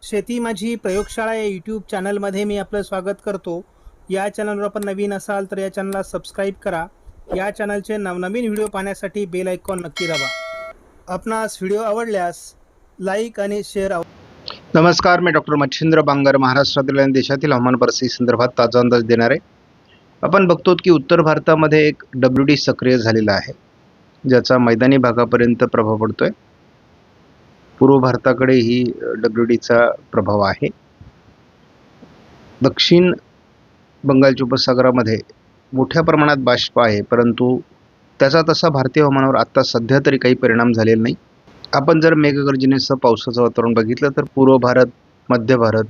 शेती माझी प्रयोगशाळा या यूट्यूब चॅनलमध्ये मी आपलं स्वागत करतो. या चॅनलवर आपण नवीन असाल तर या चॅनलला सबस्क्राईब करा. या चॅनलचे नवनवीन व्हिडिओ पाहण्यासाठी बेल आयकॉन नक्की दाबा. आपणास व्हिडिओ आवडल्यास लाईक आणि शेअर. नमस्कार, मी डॉक्टर मच्छिंद्र बांगर महाराष्ट्रातील आणि देशातील हवामान परिस्थिती संदर्भात ताजा अंदाज देणार आहे. आपण बघतो की उत्तर भारतामध्ये एक WD सक्रिय झालेला आहे, ज्याचा मैदानी भागापर्यंत प्रभाव पडतोय. पूर्व भारताकडेही WDचा प्रभाव आहे. दक्षिण बंगालच्या उपसागरामध्ये मोठ्या प्रमाणात बाष्प आहे, परंतु त्याचा तसा भारतीय हवामानावर आता सध्या तरी काही परिणाम झालेला नाही. आपण जर मेघगर्जनेसह पावसाचं वातावरण बघितलं तर पूर्व भारत, मध्य भारत,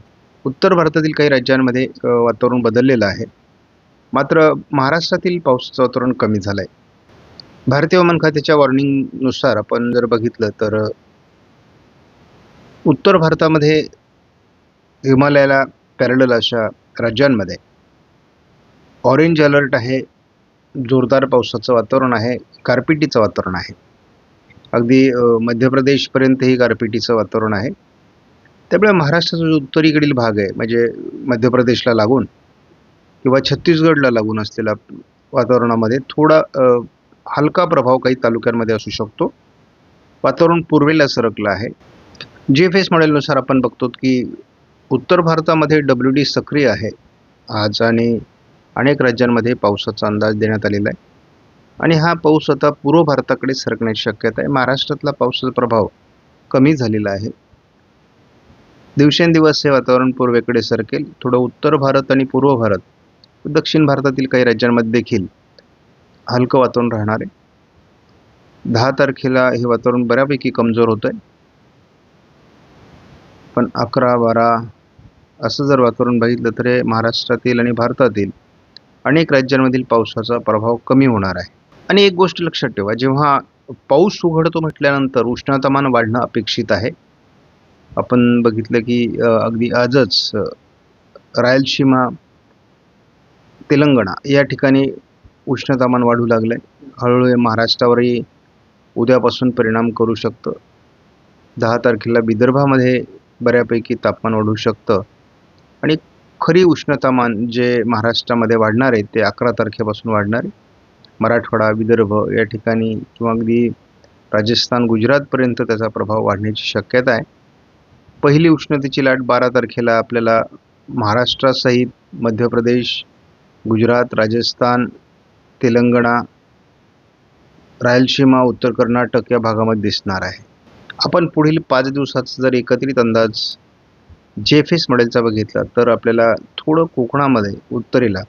उत्तर भारतातील काही राज्यांमध्ये वातावरण बदललेलं आहे. मात्र महाराष्ट्रातील पावसाचं वातावरण कमी झालं आहे. भारतीय हवामान खात्याच्या वॉर्निंगनुसार आपण जर बघितलं तर उत्तर भारतामध्ये हिमालयाला पॅरलल अशा राज्यांमध्ये ऑरेंज अलर्ट आहे. जोरदार पावसाचं वातावरण आहे, गारपिटीचं वातावरण आहे. अगदी मध्य प्रदेशपर्यंतही गारपिटीचं वातावरण आहे. त्यामुळे महाराष्ट्राचा जो उत्तरेकडील भाग आहे, म्हणजे मध्य प्रदेशला लागून किंवा छत्तीसगडला लागून असलेला वातावरणामध्ये थोडा हलका प्रभाव काही तालुक्यांमध्ये असू शकतो. वातावरण पूर्वेला सरकलं आहे. GFS मॉडेलनुसार आपण बघतो की उत्तर भारतामध्ये WD सक्रिय आहे आज आणि अनेक राज्यांमध्ये पावसाचा अंदाज देण्यात आलेला आहे. आणि हा पाऊस आता पूर्व भारताकडे सरकण्याची शक्यता आहे. महाराष्ट्रातला पावसाचा प्रभाव कमी झालेला आहे. दिवसेंदिवस हे वातावरण पूर्वेकडे सरकेल. थोडं उत्तर भारत आणि पूर्व भारत, दक्षिण भारतातील काही राज्यांमध्ये देखील हलकं वातावरण राहणार आहे. 10 तारखेला हे वातावरण बऱ्यापैकी कमजोर होत आहे, पण 11-12 असं जर वातावरण बघितलं तर हे महाराष्ट्रातील आणि भारतातील अनेक राज्यांमधील पावसाचा प्रभाव कमी होणार आहे. आणि एक गोष्ट लक्षात ठेवा, जेव्हा पाऊस उघडतो म्हटल्यानंतर उष्णतामान वाढणं अपेक्षित आहे. आपण बघितलं की अगदी आजच रायलसीमा, तेलंगणा या ठिकाणी उष्णतामान वाढू लागलंय. हळूहळू महाराष्ट्रावरही उद्यापासून परिणाम करू शकतं. 10 तारखेला विदर्भामध्ये बऱ्यापैकी तापमान वाढू शकतं आणि खरी उष्णतामान जे महाराष्ट्रामध्ये वाढणार आहे ते 11 तारखेपासून वाढणार आहे. मराठवाडा, विदर्भ या ठिकाणी किंवा अगदी राजस्थान, गुजरातपर्यंत त्याचा प्रभाव वाढण्याची शक्यता आहे. पहिली उष्णतेची लाट 12 तारखेला आपल्याला महाराष्ट्रासहित मध्य प्रदेश, गुजरात, राजस्थान, तेलंगणा, रायलसीमा, उत्तर कर्नाटक या भागामध्ये दिसणार आहे. आपण पुढील 5 दिवसाचा जर एकत्रित अंदाज GFS मॉडेलचा बघितला तर आपल्याला थोडं कोकणामध्ये, उत्तरेला,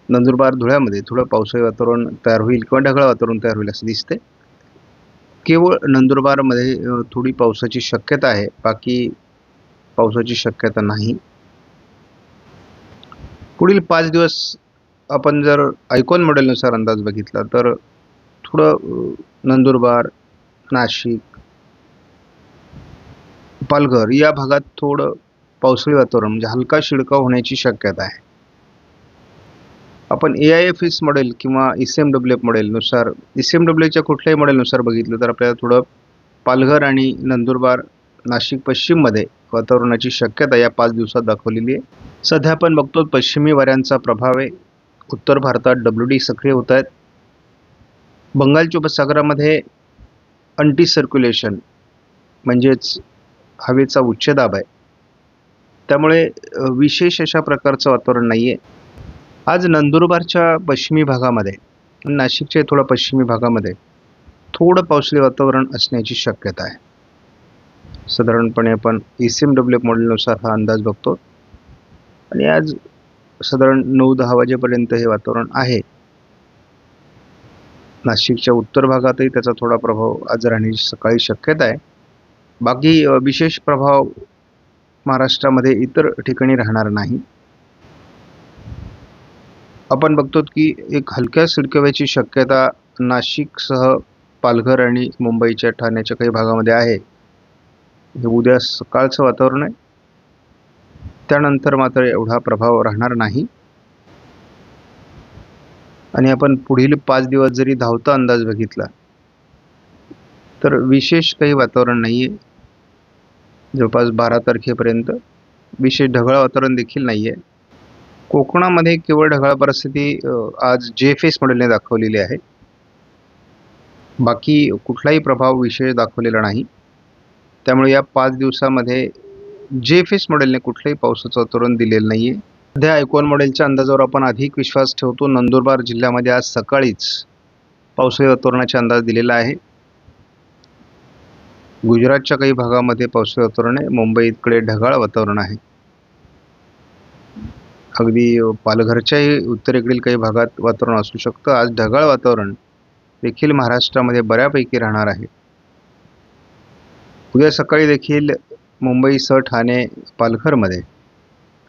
नंदुरबार, धुळ्यामध्ये थोडं पावसाळी वातावरण तयार होईल किंवा ढगाळ वातावरण तयार होईल असं दिसते. केवळ नंदुरबारमध्ये थोडी पावसाची शक्यता आहे, बाकी पावसाची शक्यता नाही. पुढील 5 दिवस आपण जर आयकॉन मॉडेलनुसार अंदाज बघितला तर थोडं नंदुरबार, नाशिक, पालघर या भागात थोडं पावसाळी वातावरण म्हणजे हलका शिडकाव होण्याची शक्यता आहे. आपण AIFS मॉडेल किंवा ECMWF मॉडेलनुसार, ECMWFच्या कुठल्याही मॉडेलनुसार बघितलं तर आपल्याला थोडं पालघर आणि नंदुरबार, नाशिक पश्चिममध्ये वातावरणाची शक्यता या 5 दिवसात दाखवलेली आहे. सध्या आपण बघतो पश्चिमी वाऱ्यांचा प्रभाव आहे. उत्तर भारतात WD सक्रिय होत आहेत. बंगालच्या उपसागरामध्ये अँटी सर्क्युलेशन म्हणजेच हवेचा उच्च दाब आहे. त्यामुळे विशेष अशा प्रकारचं वातावरण नाही आहे. आज नंदुरबारच्या पश्चिमी भागामध्ये, नाशिकच्या थोडा पश्चिमी भागामध्ये थोडं पावसाळी वातावरण असण्याची शक्यता आहे. साधारणपणे आपण ECMWF मॉडेलनुसार हा अंदाज बघतो आणि आज साधारण 9-10 वाजेपर्यंत हे वातावरण आहे. नाशिकच्या उत्तर भागातही त्याचा थोडा प्रभाव आज राहण्याची सकाळी शक्यता आहे. बाकी विशेष प्रभाव महाराष्ट्रामध्ये इतर ठिकाणी राहणार नाही. आपण बघतो की एक हलक्या सिडकव्याची शक्यता नाशिकसह पालघर आणि मुंबईच्या, ठाण्याच्या काही भागामध्ये आहे. हे उद्या सकाळचं वातावरण आहे. त्यानंतर मात्र एवढा प्रभाव राहणार नाही. आणि आपण पुढील 5 दिवस जरी धावता अंदाज बघितला तर विशेष काही वातावरण नाही आहे. जवळपास 12 तारखेपर्यंत विशेष ढगाळ वातावरण देखील नाही आहे. कोकणामध्ये केवळ ढगाळ परिस्थिती आज JFS मॉडेलने दाखवलेली आहे. बाकी कुठलाही प्रभाव विशेष दाखवलेला नाही. त्यामुळे या 5 दिवसामध्ये JFS मॉडेलने कुठल्याही पावसाचं वातावरण दिलेलं नाही आहे. सध्या आयकॉन मॉडेलच्या अंदाजावर आपण अधिक विश्वास ठेवतो. नंदुरबार जिल्ह्यामध्ये आज सकाळीच पावसाळी वातावरणाचा अंदाज दिलेला आहे. गुजरातच्या काही भागामध्ये पावसाळी वातावरण आहे. मुंबईकडे ढगाळ वातावरण आहे. अगदी पालघरच्याही उत्तरेकडील काही भागात वातावरण असू शकतं. आज ढगाळ वातावरण देखील महाराष्ट्रामध्ये बऱ्यापैकी राहणार आहे. उद्या सकाळी देखील मुंबईसह ठाणे, पालघरमध्ये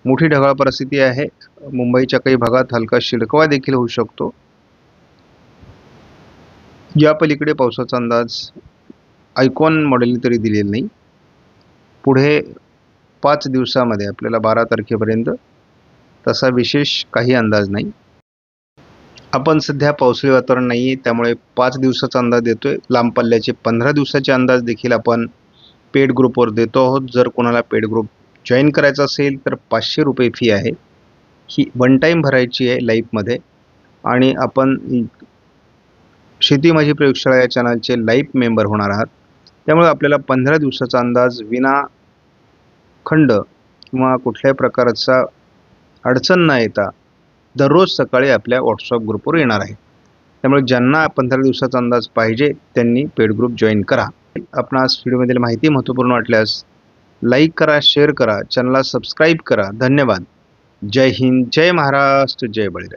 मोठी ढगाळ परिस्थिती आहे. मुंबईच्या काही भागात हलका शिडकावा देखील होऊ शकतो. या पलीकडे पावसाचा अंदाज आयकॉन मॉडेलने तरी दिलेला नाही. पुढे 5 दिवसामध्ये आपल्याला 12 तारखेपर्यंत तसा विशेष काही अंदाज नाही. आपण सध्या पावसाळी वातावरण नाही आहे, त्यामुळे 5 दिवसाचा अंदाज देतोय. लांब पल्ल्याचे 15 दिवसाचे अंदाज देखील आपण पेड ग्रुपवर देतो आहोत. जर कोणाला पेड ग्रुप जॉईन करायचा असेल तर 500 रुपये फी आहे. ही वन टाईम भरायची आहे लाईव्हमध्ये. आणि आपण शेती माझी प्रयोगशाळा या चॅनलचे लाईव्ह मेंबर होणार आहात. त्यामुळे आपल्याला 15 दिवसाचा अंदाज विना खंड किंवा कुठल्याही प्रकारचा अडचण न येता दररोज सकाळी आपल्या व्हॉट्सअप ग्रुपवर येणार आहे. त्यामुळे ज्यांना 15 दिवसाचा अंदाज पाहिजे त्यांनी पेड ग्रुप जॉईन करा. आपणास व्हिडिओमधील माहिती महत्त्वपूर्ण वाटल्यास लाईक करा, शेअर करा, चॅनलला सबस्क्राईब करा. धन्यवाद. जय हिंद, जय महाराष्ट्र, जय बळीराजा.